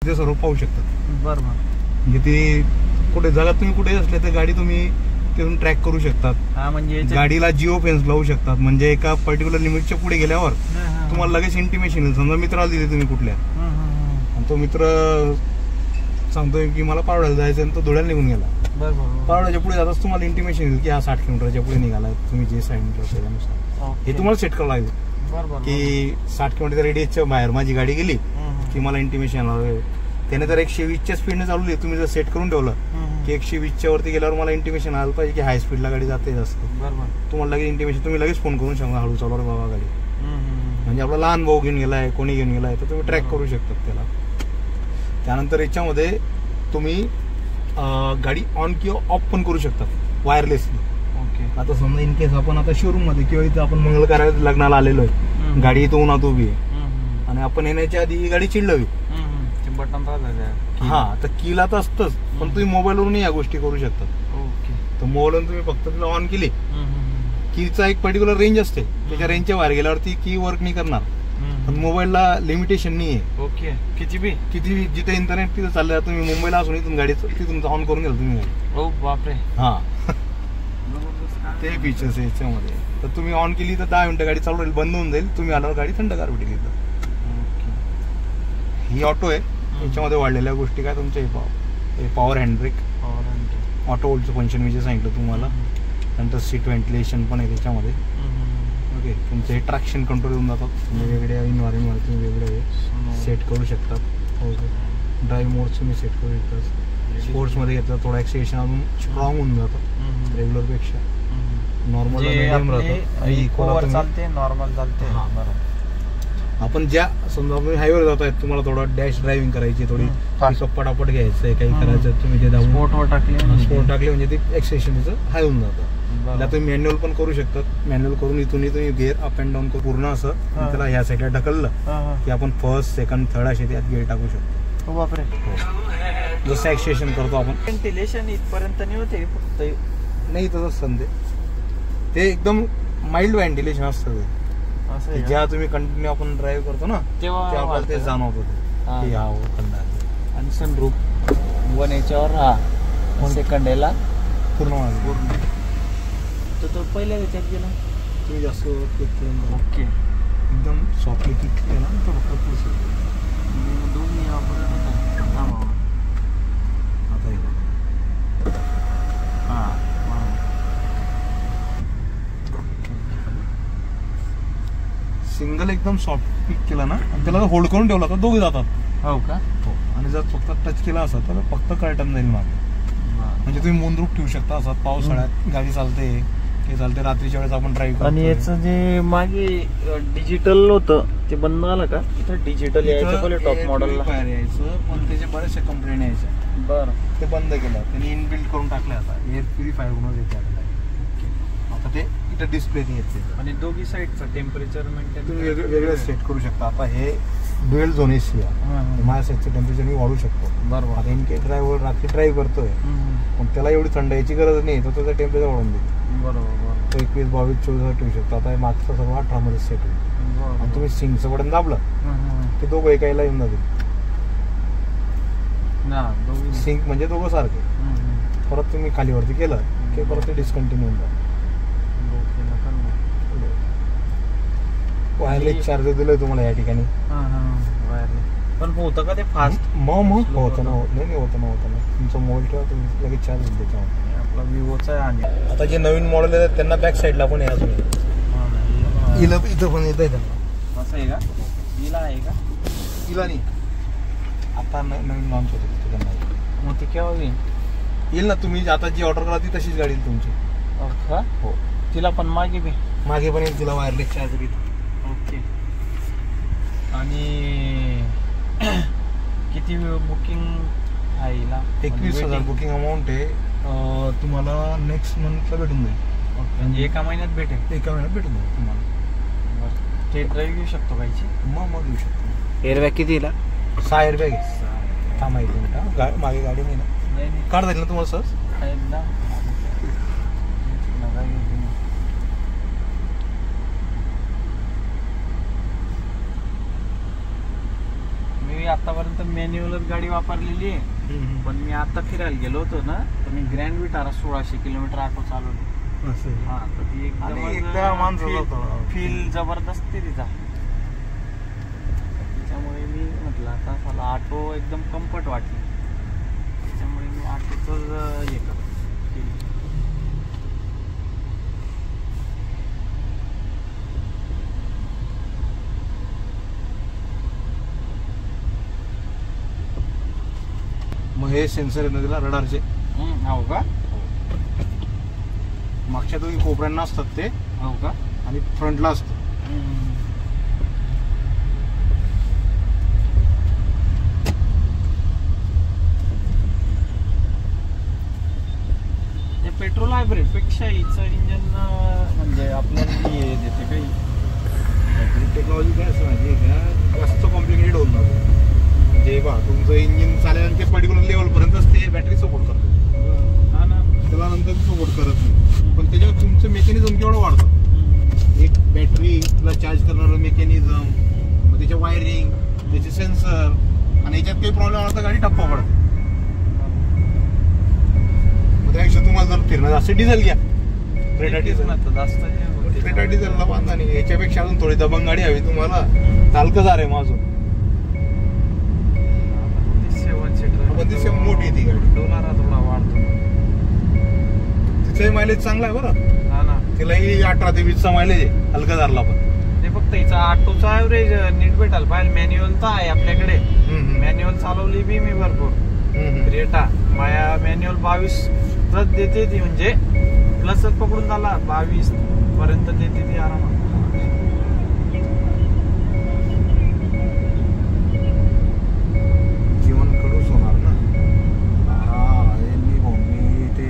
ते सर्व पाहू शकतात. बरोबर. म्हणजे ते कुठे जगात तुम्ही कुठे असले तर गाडी तुम्ही तिथून ट्रॅक करू शकतात. हा म्हणजे गाडीला जिओ फेन्स लावू शकतात. म्हणजे एका पर्टिक्युलर लिमिटच्या पुढे गेल्यावर तुम्हाला लगेच इंटिमेशन येईल. समजा मित्राला दिले तुम्ही कुठल्या, आणि तो मित्र सांगतोय की मला पारोळ्याला जायचं आणि तो धुळ्याला निघून गेला. पारोळ्याच्या पुढे जाताच तुम्हाला इंटिमेशन येईल की हा 60 किलोमीटरच्या पुढे निघाला. तुम्ही जे सांगितलं त्यानुसार हे तुम्हाला सेट करावं लागेल की 60 किलोमीटर रेडियसच्या बाहेर माझी गाडी गेली की मला इंटिमेशन येणार. त्याने जर 120च्या स्पीडने चालवली, तुम्ही जर सेट करून ठेवलं की 120च्या वरती गेल्यावर मला इंटिमेशन आलं पाहिजे की हाय स्पीडला गाडी जाते जास्त, तुम्हाला लगेच इंटिमेशन, तुम्ही लगेच फोन करून सांगा हळू चालवर बाबा गाडी. म्हणजे आपला लहान भाऊ घेऊन गेलाय, कोणी घेऊन गेलाय, तर तुम्ही ट्रॅक करू शकतात त्याला. त्यानंतर याच्यामध्ये तुम्ही गाडी ऑन किंवा ऑफ पण करू शकतात वायरलेसली. आता समजा इन केस आपण आता शोरूम मध्ये किंवा इथं आपण मंगल कार्यालयात लग्नाला आलेलो आहे, गाडी इथं उन्हात उभी आहे आणि आपण येण्याच्या आधी ही गाडी चिडलवी, बटन हा तर कीला तर असतंच, पण तुम्ही मोबाईलवरून या गोष्टी करू शकतात. तर मोबाईलवरून तुम्ही फक्त तिला ऑन केली, कीचा एक पर्टिक्युलर रेंज असते, त्याच्या रेंजच्या बाहेर गेल्यावरती की वर्क नाही करणार. पण मोबाईलला लिमिटेशन नाही आहे. ओके. किती जिथे इंटरनेट तिथे चाललं, तुम्ही मुंबईला असून इथून गाडी तिथून ऑन करून घ्याल तुम्ही. हो बापरे. हा ते फीचर्स आहे याच्यामध्ये. तर तुम्ही ऑन केली तर 10 मिनिटं गाडी चालू राहील, बंद होऊन जाईल, तुम्ही आल्यावर गाडी थंडगार भेटेल. ही ऑटो आहे. याच्यामध्ये वाढलेल्या गोष्टी काय तुमच्या पॉवर हँड ब्रेक, ऑटो होल्डचं फंक्शन मी जे सांगितलं तुम्हाला. नंतर सीट व्हेंटिलेशन पण आहे त्याच्यामध्ये. ओके. तुमचे हे ट्रॅक्शन कंट्रोल येऊन जातात, वेगवेगळ्या इन्व्हायरमेंटमध्ये तुम्ही वेगळे सेट करू शकतात. ओके. ड्राईव्ह मोड्स तुम्ही सेट करू शकतात. स्पोर्ट्समध्ये घेतलं थोडं ॲक्सिलेशन अजून स्ट्रॉंग होऊन जातं रेग्युलरपेक्षा. नॉर्मल चालते, नॉर्मल चालते. आपण ज्या समजा तुम्ही हायवेवर जात आहेत, तुम्हाला थोडं डॅश ड्रायव्हिंग करायची, थोडी पटापट घ्यायचं आहे, काही करायचं, तुम्ही ते दाबून स्पोर्ट टाकले म्हणजे ते एक्सेशन त्याचं हाय होऊन जातं. त्याला तुम्ही मॅन्युअल पण करू शकतात. मॅन्युअल करून इथूनही तुम्ही गेअर अप अँड डाऊन पूर्ण असं त्याला ह्या साईडला ढकललं की आपण फर्स्ट सेकंड थर्ड असे त्यात गेअर टाकू शकतो. बापरे. जसं एक्सेशन करतो आपण. व्हेंटिलेशन इथपर्यंत नाही होते फक्त, नाही तसंच समजे ते एकदम माइल्ड व्हेंटिलेशन असतं. ते जेव्हा तुम्ही कंटिन्यू आपण ड्राईव्ह करतो ना तेव्हा ते जाणवतो ते आणि सनरूफ वन याच्यावर सेकंड याला पूर्ण तो पहिल्या याच्यात गेला तुम्ही जास्त क्लिक केलं. ओके. एकदम सॉफ्टली क्लिक केला ना तर फक्त पुढचं दोन्ही आता सिंगल एकदम सॉफ्ट पिक केला ना आणि त्याला होल्ड करून ठेवला तर दोघे जातात. हो का. हो. आणि जर फक्त टच केला असा तर फक्त कर्टन जाईल मागे. म्हणजे तुम्ही मूनरूफ ठेवू शकता. असं पावसाळ्यात गाडी चालते, हे चालते, रात्रीच्या वेळेस आपण ड्राईव्ह करतो. आणि याचं जे मागे डिजिटल होतं ते बंद आलं का. डिजिटल यायचं पहिले टॉप मॉडेलला यायचं, पण त्याचे बरेचसे कंप्लेंट यायचे. बरं. ते बंद केलं त्यांनी, इनबिल्ट करून टाकले. आता एअर प्युरिफायर म्हणून येते आता ते इथं डिस्प्ले येते. आणि दोघी साईडचं टेम्परेचर मेंटेन तुम्ही वेगळे सेट करू शकता. आता हे ड्युएल झोन एसी आहे, माझ्या साईडचं टेम्परेचर मी वाढू शकतो. बरोबर. आता इनकेस ड्रायव्हर रात्री ड्राईव्ह करतोय पण त्याला एवढी थंड याची गरज नाही, तर त्याचं टेम्परेचर वाढून देईल. बरोबर. तो 21, 22, 24 ठेवू शकतो. आता मागचं सर्व 18 मध्ये सेट होईल. आणि तुम्ही सिंगचं बटन दाबलं की दोघं एकाला येऊन जातील. सिंक म्हणजे दोघं सारखे. परत तुम्ही खालीवरती केलं की परत ते डिस्कंटिन्यू होऊन जातं. वायरलेस चार्जर दिलंय तुम्हाला या ठिकाणी. पण होतं का ते फास्ट. मग होतं ना. नाही होतं ना. तुमचा मोबाईल ठेवा, तुम्ही लगेच चार्ज होईल त्याच्यामध्ये. आपला विवोचा आहे. आणि आता जे नवीन मॉडेल आहेत त्यांना बॅक साईडला पण आहे. अजून इथं पण येत आहे त्यांना. असं आहे का. हिला आहे का. हिला नाही, आता नवीन लॉन्च होते त्यांना. मग ती केव्हा येईल ना. तुम्ही आता जी ऑर्डर करा ती तशीच गाडी येईल तुमची. हो. तिला पण मागे पण येईल तिला वायरलेस चार्जर येईल. ओके. आणि किती बुकिंग आहे हिला. 21,000 बुकिंग अमाऊंट आहे. तुम्हाला नेक्स्ट मंथला भेटून जाईल. म्हणजे एका महिन्यात भेटेल. एका महिन्यात भेटून जाईल तुम्हाला. ते ड्राईव्ह घेऊ शकतो कायची. मग घेऊ शकतो. एअरबॅग कितीला. 6 एअरबॅग आहे. थांबा एक मिनिट. मागे गाडी नाही ना. काढता येईल ना तुम्हाला सहज. एकदा मी आतापर्यंत मॅन्युअलच गाडी वापरलेली आहे, पण मी आता फिरायला गेलो होतो ना, तर मी ग्रँड विटारा 1600 किलोमीटर ऑटो चालवली. हा, तर ती एकदम फील जबरदस्त आहे तिचा. त्याच्यामुळे मी म्हटलं आता मला ऑटो एकदम कम्फर्ट वाटली, त्याच्यामुळे मी ऑटोच हे करतो. मग हे सेन्सर आहे ना त्याला रडारचे. हो का? मागच्या दोन्ही कोपऱ्यांना असतात ते. हो का? आणि फ्रंटला असतं. पेट्रोल हायब्रिड पेक्षा हिचं इंजन म्हणजे आपल्याला हे देते काही टेक्नॉलॉजी काय असं माहिती आहे का, जास्त कॉम्प्लिकेटेड होऊन जातं. म्हणजे बा तुमचं इंजिन चालेल ते पर्टिक्युलर लेवलपर्यंतच ते बॅटरी सपोर्ट करते. हा ना, त्याला नंतर सपोर्ट करत नाही. पण त्याच्यावर तुमचं मेकॅनिझम केवढं वाढतं. एक बॅटरीला चार्ज करणारं मेकॅनिझम, मग त्याच्या वायरिंग, त्याचे सेन्सर, आणि याच्यात काही प्रॉब्लेम आला तर गाडी टप्पा पडते. मग त्यापेक्षा तुम्हाला जर फिरणं जास्त डिझेल घ्या, क्रेटा डिझेल जास्त क्रेटा डिझेलला बांधा नाही. याच्यापेक्षा अजून थोडी दबंग गाडी हवी तुम्हाला, चालकजार आहे माझं. मोठी ती गाडी, डोलारा थोडा वाढतो. तिचंही मायलेज चांगला आहे बरं. हा ना, तिलाही 18 ते 20चा मायलेज आहे हलकादारला. पण ते फक्त हिचा ऑटोचा ऍव्हरेज नीट भेटायला पाहिजे. मॅन्युअल तर आहे आपल्याकडे, मॅन्युअल चालवली बी मी भरपूर. क्रेटा माया मॅन्युअल 22 देते ती, म्हणजे प्लसच पकडून झाला 22 पर्यंत देते ती आरामात. जीवन कडूच होणार ना. मी ते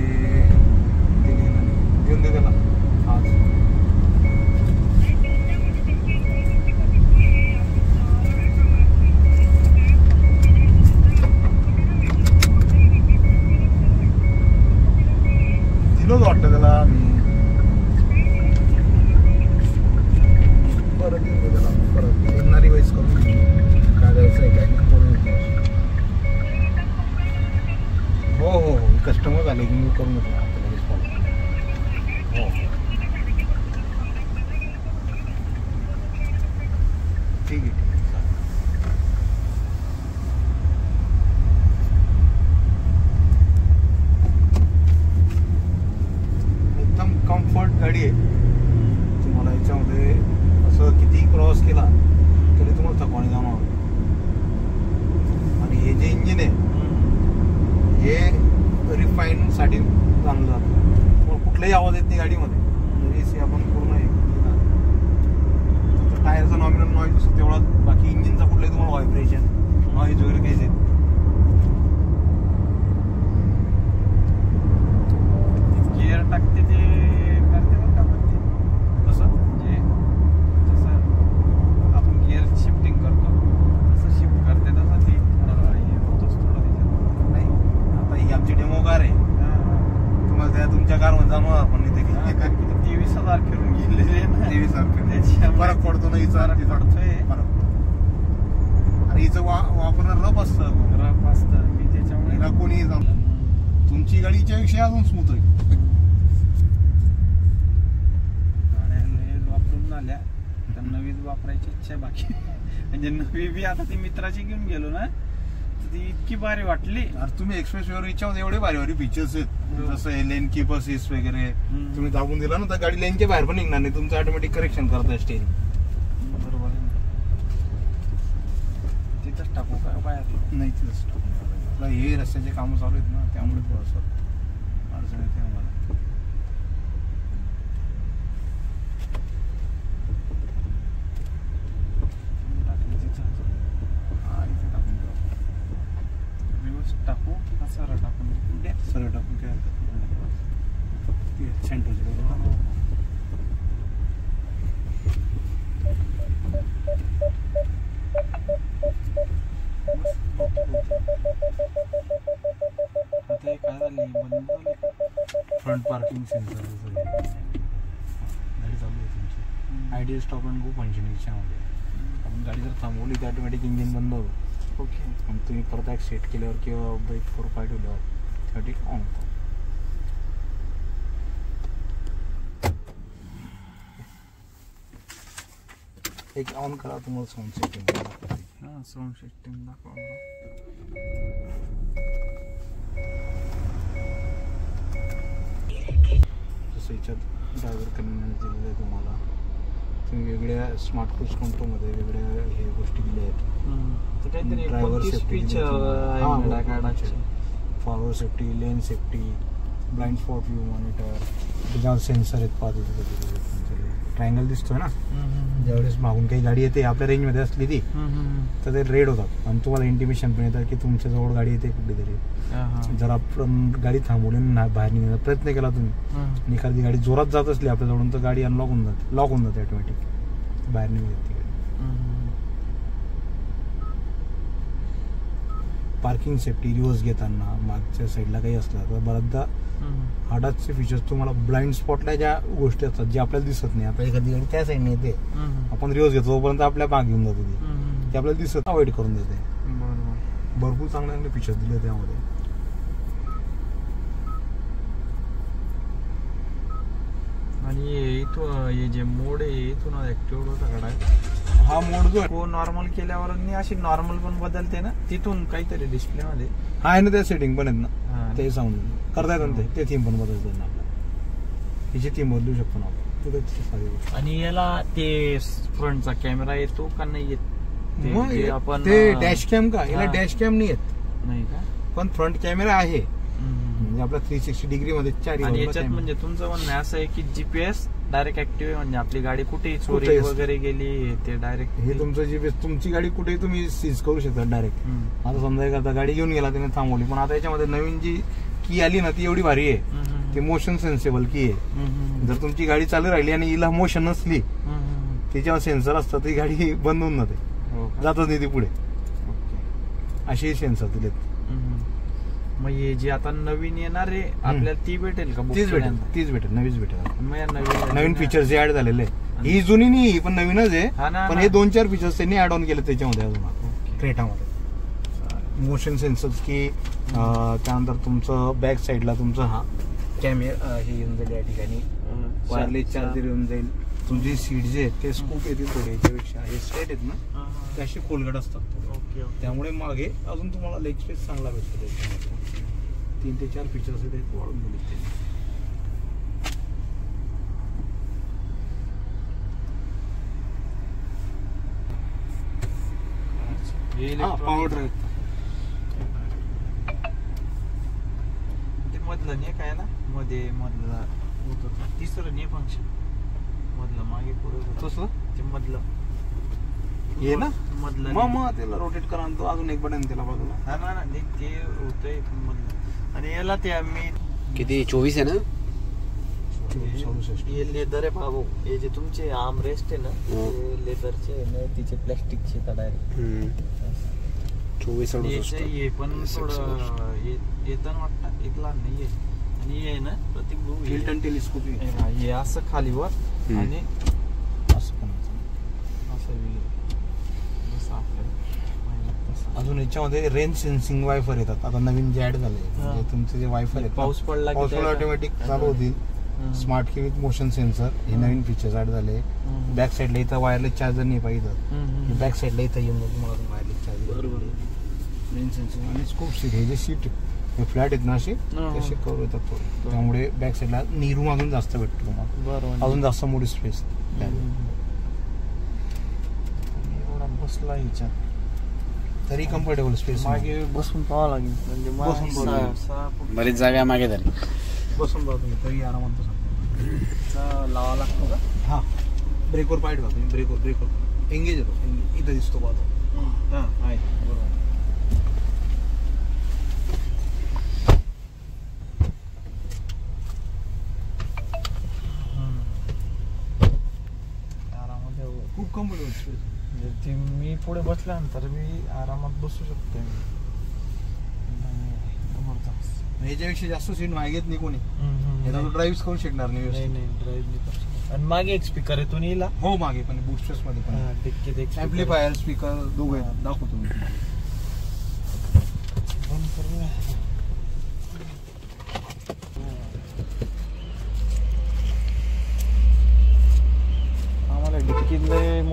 देऊन दे त्याला आज. दिलोच वाटतं त्याला मी. परत देऊन दे त्याला, परत येणारी वेळेस करून काय द्यायचं आहे काय करून. हो हो हो, कस्टमर झाले की मी करून घेतो लगेच कॉल. हो ठीक आहे. एकदम कम्फर्ट गाडी आहे. तुम्हाला याच्यामध्ये असं कितीही प्रवास केला तरी तुम्हाला थकवा नाही जाणार. आणि हे जे इंजिन आहे हे रिफाईन साठी चांगलं जातं. कुठलाही आवाज येत नाही गाडीमध्ये. जरी एसी आपण पूर्ण टायरचा नॉमिनल नॉईज असतो तेवढा, बाकी इंजिनचा कुठलाही तुम्हाला व्हायब्रेशन नॉईज वगैरे काहीच येत. गिअर टाकते ते करते बरं का, पण ते कसं म्हणजे जसं आपण गिअर शिफ्टिंग करतो तसं शिफ्ट करते, तसं ती हे होतच थोडं त्याच्यात. नाही आता ही आमची डेमो कार आहे. तुम्हाला त्या तुमच्या कारमध्ये जाणवणार पण नाही ते 23,000 फिरून गेलेले ना. 23,000 फरक पडतो ना. हिचा पडतोय फरक. आणि हिचं वापरणं रफ असतं. मी त्याच्यामुळे हिला कोणीही जाऊ. तुमची गाडीच्या पेक्षा अजून स्मूथ आहे. गाड्या वापरून झाल्या तर नवीच वापरायची इच्छा आहे बाकी. म्हणजे नवी बी आता ती मित्राची घेऊन गेलो ना, ती इतकी भारी वाटली. अरे तुम्ही एक्सप्रेस वेवर याच्यामध्ये एवढे भारी भारी फीचर्स आहेत. जसं लेन कीप असिस्ट वगैरे तुम्ही दाबून दिला ना तर गाडी लेनच्या बाहेर पण निघणार नाही. तुमचं ऑटोमॅटिक करेक्शन करत स्टेरिंग. बरोबर आहे. तिथंच टाकू का बाहेर? नाही तिथंच टाकू. हे रस्त्याचे कामं चालू आहेत ना, त्यामुळे थोडंसं अडचण येते आम्हाला. टाकू सरळ टाकून द्या. सरळ टाकून काय सेंटरचे आता काय झाली बंद झाली. फ्रंट पार्किंग सेन्सर गाडी चालू आहे तुमची. Ideal stop and go function याच्यामध्ये. आपण गाडी जर थांबवली तर ऑटोमॅटिक इंजिन बंद होतं. ओके. आणि तुम्ही परत एक सेट केल्यावर किंवा ब्रेक 4-5 ठेवल्यावर त्यासाठी ऑन होतं. एक ऑन करा तुम्हाला साऊंड सेटिंग. हां साऊंड सिस्टीम दाखवा. जसं याच्यात ड्रायव्हर कन्व्हिनियन्स दिलेलं आहे तुम्हाला. तुम्ही वेगळ्या स्मार्ट क्रूज कंट्रोलमध्ये वेगळ्या हे गोष्टी दिल्या आहेत. तर काहीतरी ड्रायव्हर 29 सेफ्टी, स्पीच आहे गाडाची. Forward safety, lane safety, blind spot view monitor, त्याच्यावर सेन्सर आहेत पाहतो. ट्रायंगल दिसतोय ना, ज्यावेळेस मागून काही गाडी येते आपल्या रेंजमध्ये असली ती तर ते रेड होतात आणि तुम्हाला इंटिमेशन पण येतात की तुमच्या जवळ गाडी येते कुठेतरी. जर आपण गाडी थांबवली बाहेर निघण्याचा प्रयत्न केला तुम्ही आणि एखादी गाडी जोरात जात असली आपल्याजवळून तर गाडी अनलॉक होऊन जाते, लॉक होऊन जाते ऑटोमॅटिक, बाहेर निघून येते गाडी. पार्किंग सेफ्टी, रिव्हर्स घेताना मागच्या साईडला काही असलं तर बऱ्याचदा हाडाचे फीचर्स तुम्हाला ब्लाइंड स्पॉटला ज्या गोष्टी असतात जे आपल्याला दिसत नाही. आपल्या एखादी गाडी त्या साईडने येते, आपण रिव्हर्स घेतो तोपर्यंत आपल्या मागे घेऊन जाते ते आपल्याला दिसत, अवॉइड करून देते. भरपूर चांगले चांगले फीचर्स दिले त्यामध्ये. आणि इथून हे जे मोड आहे इथून ऍक्टिव्ह होता गाडा. हा मोड जो हो नॉर्मल केल्यावर अशी नॉर्मल पण बदलते ना तिथून काहीतरी डिस्प्ले मध्ये. हा आहे ना, त्या सेटिंग पण आहेत ना, ते साऊंड करता येतात ते थीम पण बदलतात ना आपल्याला. हिची थीम बदलू शकतो ना आपण. आणि याला ते फ्रंटचा कॅमेरा येतो का नाही येत? आपण ते डॅश कॅम का, याला डॅश कॅम नाही येत नाही का, पण फ्रंट कॅमेरा आहे. म्हणजे आपला 360 डिग्री मध्ये 4. आणि याच्यात म्हणजे तुमचं म्हणणं असं आहे की जीपीएस डायरेक्ट ऍक्टिव्ह आहे, म्हणजे आपली गाडी कुठेही चोरी वगैरे गेली ते डायरेक्ट हे तुमचं जीपीएस, तुमची गाडी कुठेही तुम्ही सीज करू शकता डायरेक्ट. आता समजा एखादा गाडी घेऊन गेला त्याने थांबवली, पण आता याच्यामध्ये नवीन जी की आली ना ती एवढी भारी आहे, ती मोशन सेन्सेबल की आहे. जर तुमची गाडी चालू राहिली आणि हिला मोशन नसली त्याच्यावर सेन्सर असतात, ती गाडी बंद होऊन जाते, जातच नाही ती पुढे. असे सेन्सर दिलेत. मग हे जे आता नवीन येणार आहे आपल्याला ती भेटेल का? तीच भेटेल, नवीच भेटेल. मग नवीन फीचर्स ऍड झालेले. ही जुनी नाही, पण नवीनच आहे. पण हे 2-4 फीचर्स त्यांनी ऍड ऑन केले त्याच्यामध्ये अजून क्रेटामध्ये. मोशन सेन्सर्स की त्यानंतर तुमचं बॅक साईडला तुमचं हा कॅमेरा हे येऊन जाईल या ठिकाणी, वायरलेस चार्जर येऊन जाईल. तुमची सीट जे आहेत ते स्कूप येतील थोडे, याच्यापेक्षा हे स्ट्रेट आहेत ना ते असे खोलगट असतात थोडे, त्यामुळे मागे अजून तुम्हाला लेग स्पेस चांगला भेटतो त्याच्यामध्ये. 3 ते 4 फीचर्स आहेत वाढून दिले ते. पॉवर ड्राईव्ह ते मधलं नाही काय ना, मध्ये मधलं होत तिसरं नाही फंक्शन मधलं मागे पुढे तसं ते मधलं हे ना मधलं मग त्याला रोटेट करा आणि तो अजून एक बटन त्याला बाजूला. हा ना ते होतंय मधलं. आणि याला ते मी किती 24 आहे ना, हे लेदर आहे बाबू. हे जे तुमचे आर्म रेस्ट आहे ना ते लेदरचे आहे, तिचे प्लॅस्टिकचे डायरेक्ट 24 हे पण थोडं येतं वाटतं, इथला नाही आहे. आणि हे ना प्रतीक भाऊ हिल्टन टेलिस्कोप हे असं खालीवर आणि असं पण अजून याच्यामध्ये रेन सेन्सिंग वायफर येतात आता नवीन जे ऍड झाले. तुमचे जे वायफर आहेत पाऊस पडला ऑटोमॅटिक चालू होतील. स्मार्ट की विथ मोशन सेन्सर हे नवीन फीचर्स ऍड झाले. बॅक साईडला इथं वायरलेस चार्जर नाही पाहिजे, बॅक साईडला इथं येऊन तुम्हाला वायरलेस चार्जर. रेन सेन्सिंग आणि स्कूप सीट, हे जे सीट हे फ्लॅट आहेत ना असे तसे कव्हर येतात थोडे, त्यामुळे बॅक साईडला नीरूम अजून जास्त भेटतो तुम्हाला, अजून जास्त मोठी स्पेस. बसला ह्याच्यात तरी कम्फर्टेबल स्पेस. मागे बसून पाहावं लागेल, म्हणजे बरीच जागा मागे झाली. बसून पाहा तुम्ही तरी आरामात बसून लावा लागतो का? हा ब्रेकवर पाय ठेवा तुम्ही, ब्रेकवर एंगेज येतो, इथं दिसतो पाहतो. हा आहे बरोबर. खूप कम्फर्टेबल स्पेस. ते मी पुढे बसल्यानंतर मी आरामात बसू शकतो. याच्यापेक्षा जास्त सीट मागेत नाही कोणी, ड्राईव्ह करू शकणार नाही. ड्राईव्ह. आणि मागे एक स्पीकर आहे तो नीला. हो मागे पण बूट स्पेस मध्ये पण ऍम्प्लिफायर स्पीकर दोघे दाखवतो मी.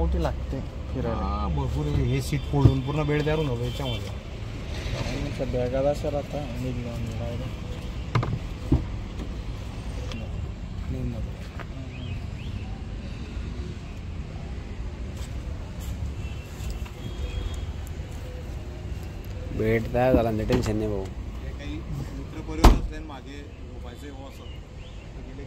मोठी लागते फिरायला. हा भरपूर हे सीट फोडून पूर्ण बेड तयार होऊन जातो याच्यामध्ये. सध्या गादा सर आता निघून बेड तयार झाला ना, टेन्शन नाही भाऊ. काही मित्र परिवार असल्याने मागे झोपायचं असं गेले